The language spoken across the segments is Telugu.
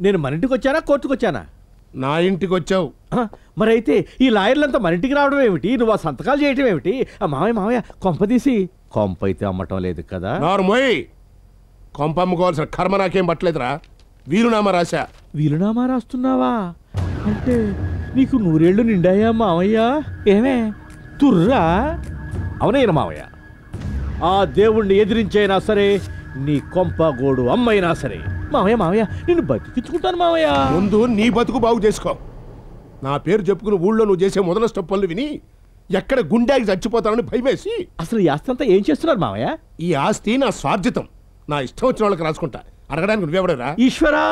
నేను మన ఇంటికి వచ్చానా కోర్టుకు వచ్చానా? నా ఇంటికి వచ్చావు. మరైతే ఈ లాయర్లంతా మన ఇంటికి రావడం ఏమిటి? నువ్వు ఆ సంతకాలు చేయటం ఏమిటి? మామయ్య కొంపదీసి కొంప అయితే అమ్మటం లేదు కదా? నార్మోయ్, కొంప అమ్ముకోవాల్సిన కర్మ నాకేం పట్టలేదురా. వీలునామా రాశా. వీలునామా రాస్తున్నావా? అంటే నీకు 100 ఏళ్ళు నిండాయా మామయ్య? ఏమే తుర్రా? అవునయ్య మామయ్య, ఆ దేవుణ్ణి ఎదిరించైనా సరే, నీ కొంప గోడు అమ్మైనా సరే మామయ్య నిన్ను బతికించుకుంటాను మామయ్య. ముందు నీ బతుకు బాగు చేసుకో. నా పేరు చెప్పుకుని ఊళ్ళో నువ్వు చేసే మొదల స్టెప్ పనులు విని ఎక్కడ గుండెకి చచ్చిపోతానని భయమేసి. అసలు ఈ ఆస్తి అంతా ఏం చేస్తున్నారు మామయ్య? ఈ ఆస్తి నా స్వార్జితం. నా ఇష్టం వచ్చిన వాళ్ళకి రాసుకుంటా. అడగడానికి నువ్వెవడరా? ఈశ్వరా,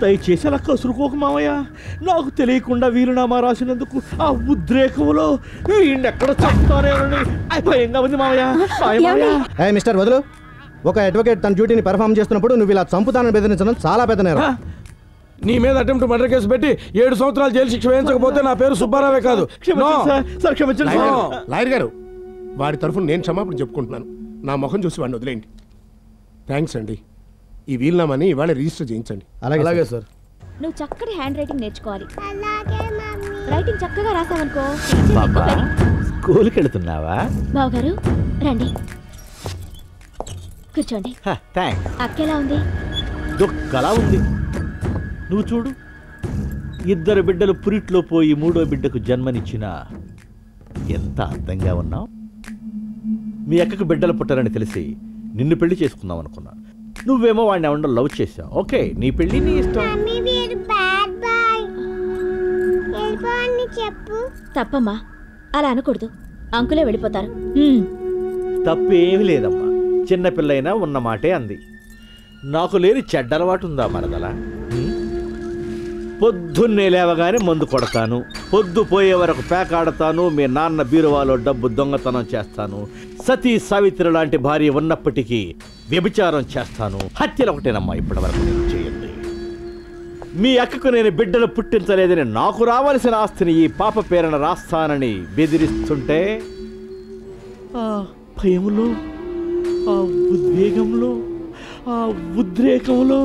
దయచేసి అలా కసురుకోకు మామయ్య. నాకు తెలియకుండా వీలునామా రాసినందుకు ఆ ఉద్రేకంలో ఎక్కడ చంపుతారేనని భయంగా ఉంది మామయ్య. మిస్టర్ వదులు. ఒక అడ్వకేట్ తన డ్యూటీని పెర్ఫార్మ్ చేస్తున్నప్పుడు నువ్వు ఇలా చంపుతానని బెదిరించడం చాలా పెద్ద నేరం. నీ మీద అటెంప్ట్ మర్డర్ కేసు పెట్టి 7 సంవత్సరాలు జైలు శిక్ష వేయించకపోతే నా పేరు సుబ్బారావే కాదు. లాయర్ గారు, వాడి తరఫున నేను క్షమాపణ చెప్పుకుంటున్నాను. నా ముఖం చూసి వాడిని వదిలేయండి. థ్యాంక్స్ అండి. ఈ వీలునామాని ఇవాళ రిజిస్టర్ చేయించండి. అలాగే సార్. నువ్వు చక్కటి హ్యాండ్ రైటింగ్ నేర్చుకోవాలి. రైటింగ్ చక్కగా రాసావనుకో. స్కూల్కి వెళుతున్నావా? బావగారు రండి, కూర్చోండి. అక్కెలా ఉంది? దుఃఖలా ఉంది. నువ్వు చూడు, 2 బిడ్డలు పురిట్లో పోయి 3వ బిడ్డకు జన్మనిచ్చిన ఎంత అందంగా ఉన్నావు. మీ అక్కకు బిడ్డలు పుట్టారని తెలిసి నిన్ను పెళ్లి చేసుకుందాం అనుకున్నా. నువ్వేమో వాడిని ఏమన్నా లవ్ చేసావు. ఓకే, నీ పెళ్లి నీ ఇష్టం. తప్పమ్మా, అలా అనకూడదు. అంకులే వెళ్ళిపోతారు. తప్పేమీ లేదమ్మా. చిన్నపిల్లైనా ఉన్న మాటే అంది. నాకు లేని చెడ్డ అలవాటు ఉందా మరదలా? పొద్దున్నే లేవగానే మందు కొడతాను, పొద్దు పోయే వరకు పేకాడతాను, మీ నాన్న బీరువాలో డబ్బు దొంగతనం చేస్తాను, సతీ సావిత్రి లాంటి భార్య ఉన్నప్పటికీ వ్యభిచారం చేస్తాను. హత్యలు ఒకటేనమ్మా ఇప్పటి వరకు నేను చేయండి. మీ అక్కకు నేను బిడ్డలు పుట్టించలేదని నాకు రావాల్సిన ఆస్తిని ఈ పాప పేరున రాస్తానని బెదిరిస్తుంటే ఆ భయంలో, ఆ ఉద్వేగంలో, ఆ ఉద్రేకంలో,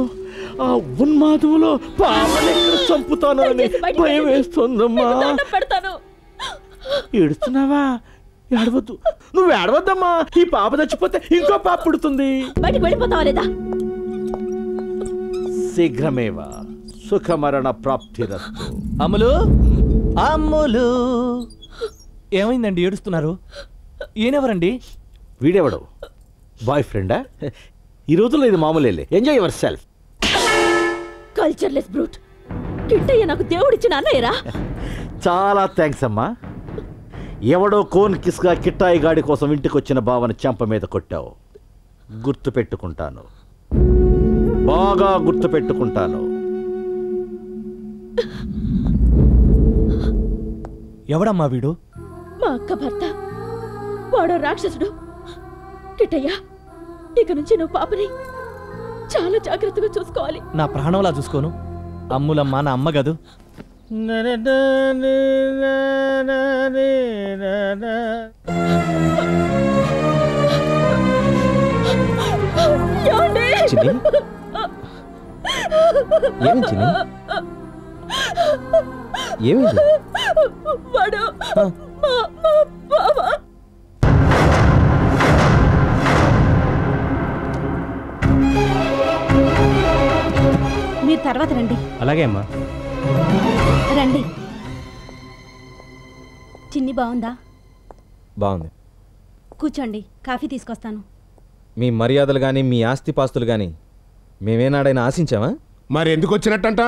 ఆ ఉన్మాదంలో పాపని ఎక్కడ చంపుతాను అని భయం వేస్తుందమ్మా. ఏడుస్తున్నావా? ఏడవద్దు, నువ్వు ఏడవద్దమ్మా. ఈ పాప చచ్చిపోతే ఇంకో పాప పుడుతుంది. శీఘ్రమేవా సుఖమరణ ప్రాప్తిరస్తు. అమ్ములు, అమ్ములు, ఏమైందండి ఏడుస్తున్నారు? ఈయనెవరండి? వీడెవడు? బాయ్ ఫ్రెండా? ఈ రోజుల్లో ఇది మామూలే. Enjoy your self. Cultureless brute. Kittayya నాకు దేవుడిచ్చిన అన్నయ్యరా. చాలా థ్యాంక్స్ అమ్మా. ఎవడో కోన్ కిస్గా కిట్టాయి గాడి కోసం ఇంటికి వచ్చిన బావని చెంప మీద కొట్టావు. గుర్తు పెట్టుకుంటాను, బాగా గుర్తు పెట్టుకుంటాను. ఎవడమ్మా వీడు? మా అక్క భర్త. వాడో రాక్షసుడు. కిట్టయ్య, ఇక నుంచి నువ్వు పాపని చాలా జాగ్రత్తగా చూసుకోవాలి. నా ప్రాణంలా చూసుకోను. అమ్ములమ్మ నా అమ్మ గదు. వాడు బావ. మీరు తర్వాత రండి. అలాగే అమ్మా. రండి. చిన్ని బాగుందా? బాగుంది. కూర్చోండి, కాఫీ తీసుకొస్తాను. మీ మర్యాదలు కానీ మీ ఆస్తిపాస్తులు కానీ మేమేనాడైనా ఆశించామా? మరి ఎందుకు వచ్చినట్టంట?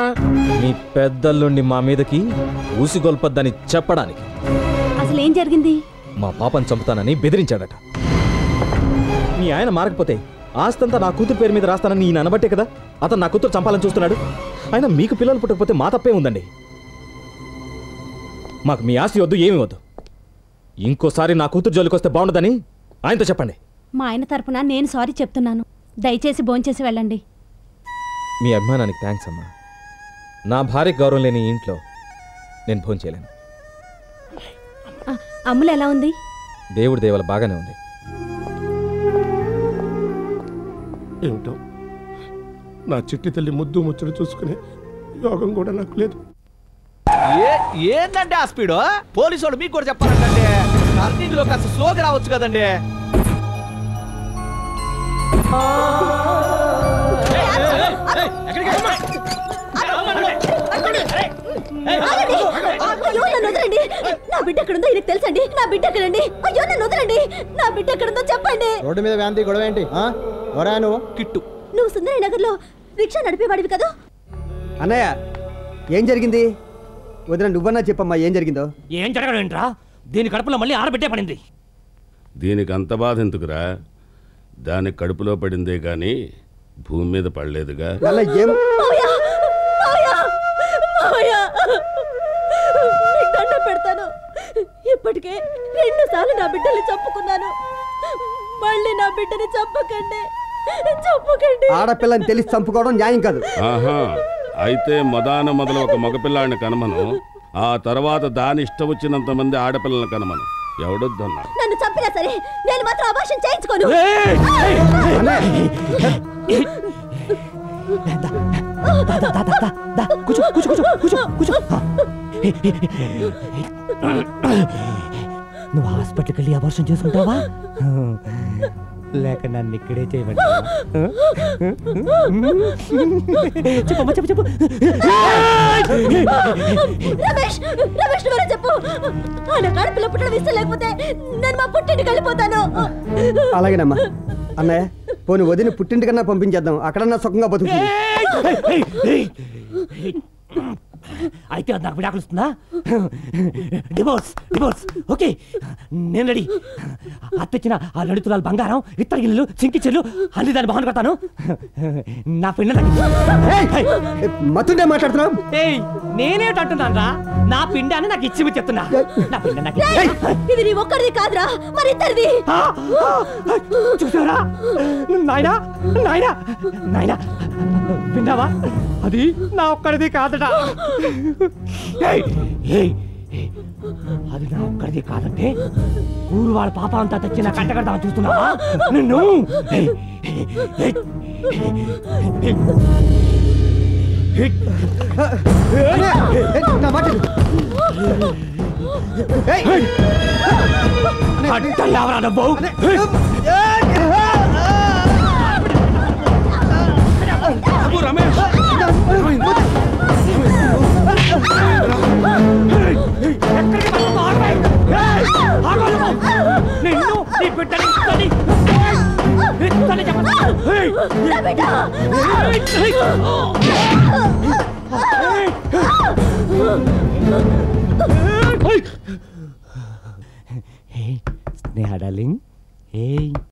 మీ పెద్దల్లుండి మా మీదకి ఊసిగొల్పొద్దని చెప్పడానికి. అసలు ఏం జరిగింది? మా పాపను చంపుతానని బెదిరించాడట. మీ ఆయన మారకపోతే ఆస్తంతా నా కూతురు పేరు మీద రాస్తానని ఈయన అనబట్టే కదా అతను నా కూతురు చంపాలని చూస్తున్నాడు. ఆయన మీకు పిల్లలు పుట్టకపోతే మా తప్పే ఉందండి. మాకు మీ ఆస్తి వద్దు, ఏమి వద్దు. ఇంకోసారి నా కూతురు జోలికి వస్తే బాగుండదని ఆయనతో చెప్పండి. మా ఆయన తరపున నేను సారీ చెప్తున్నాను. దయచేసి భోంచేసి వెళ్ళండి. మీ అభిమానానికి థ్యాంక్స్ అమ్మా. నా భార్య గౌరవం లేని ఇంట్లో నేను భోంచేయలేను. అమ్ములు ఎలా ఉంది? దేవుడి దేవల బాగానే ఉంది. ఏమిటో నా చిట్టి తల్లి ముద్దు ముచ్చట చూసుకునే యోగం కూడా నాకు లేదు. ఏందంటే ఆ స్పీడ్ పోలీసు వాళ్ళు మీకు కూడా చెప్పాలంటే టర్నింగ్ లో కాస్త స్లోగా రావచ్చు కదండి. అయ్యో నన్ను వదలండి. నా బిడ్డ ఎక్కడుందో ఈయనకు తెలుసండి. నా బిడ్డ ఎక్కడండి? అయ్యో నన్ను వదలండి. నా బిడ్డ ఎక్కడుందో చెప్పండి. రోడ్డు మీద వ్యాంతి గొడవ ఏంటి? ఎవరా నువ్వు? కిట్టు, నువ్వు సుందరి నగర్ లో రిక్షా నడిపేవాడివి కదా? అన్నయ్య ఏం జరిగింది? వదిన నువ్వన్నా చెప్పమ్మా ఏం జరిగిందో. ఏం జరగడంట్రా? దీని కడుపులో మళ్ళీ ఆరబెట్టే పడింది. దీనికి అంత బాధ ఎందుకురా? దాని కడుపులో పడిందే గాని భూమి మీద పడలేదుగా. అలా ఏం దండ పెడతాను. ఇప్పటికే 2 సార్లు నా బిడ్డని చంపుకున్నాను. మళ్ళీ నా బిడ్డని చంపకండి. ఆడపిల్లని తెలిసి చంపుకోవడం న్యాయం కాదు. ఆహా, అయితే మొదలు ఒక మగపిల్లాడిని కనమను, ఆ తర్వాత దాని ఇష్టం వచ్చినంత మంది ఆడపిల్లలను కనమను. ఎవడొద్దన్నా? నన్ను చంపినా సరే నేను మాత్రం అబార్షన్ చేయించుకోను. నువ్వు హాస్పిటల్కి వెళ్ళి అబార్షన్ చేసుకుంటావా లేక నన్ను ఇక్కడే చేయమంటావా? చెప్పమ్మా, చెప్పు. రమేష్ నువ్వే చెప్పు. ఆయన ఆడపిల్ల పుట్టడం ఇష్టం లేకపోతే నేను మా పుట్టింటికి వెళ్ళిపోతాను. అలాగేనమ్మా. అన్నయ్య పోనీ వదిన పుట్టింటికన్నా పంపించేద్దాం, అక్కడన్నా సుఖంగా బతుకుతుంది. అయితే అది నాకు విడాకులు ఇస్తుందా? డివోర్స్ ఓకే, నేను రెడీ. అత్తొచ్చిన ఆ 2 తులాల బంగారం, ఇత్తడి గిన్నెలు, సింకిచెల్లు అన్ని దాన్ని బాగుని కొడతాను. నా పిండ మతుండే మాట్లాడుతున్నావు. నేనేటంటున్నాను రా, నా పిండాన్ని నాకు ఇచ్చి చెప్తున్నా. నా పిండ నాకు ఇది నీ ఒక్కడిది కాదురా, మరి ఇద్దరిది. చూసారా నాయనా, విన్నావా? అది నా ఒక్కడిది కాదట. అది నా ఒక్కడిది కాదంటే ఊరు వాళ్ళ పాప అంతా తెచ్చి నా కంట కడతా చూస్తున్నావా నిన్ను? ఎవరా డబ్బు? రమేష్ నిన్ను నీ బిడ్డని స్నేహ డార్లింగ్.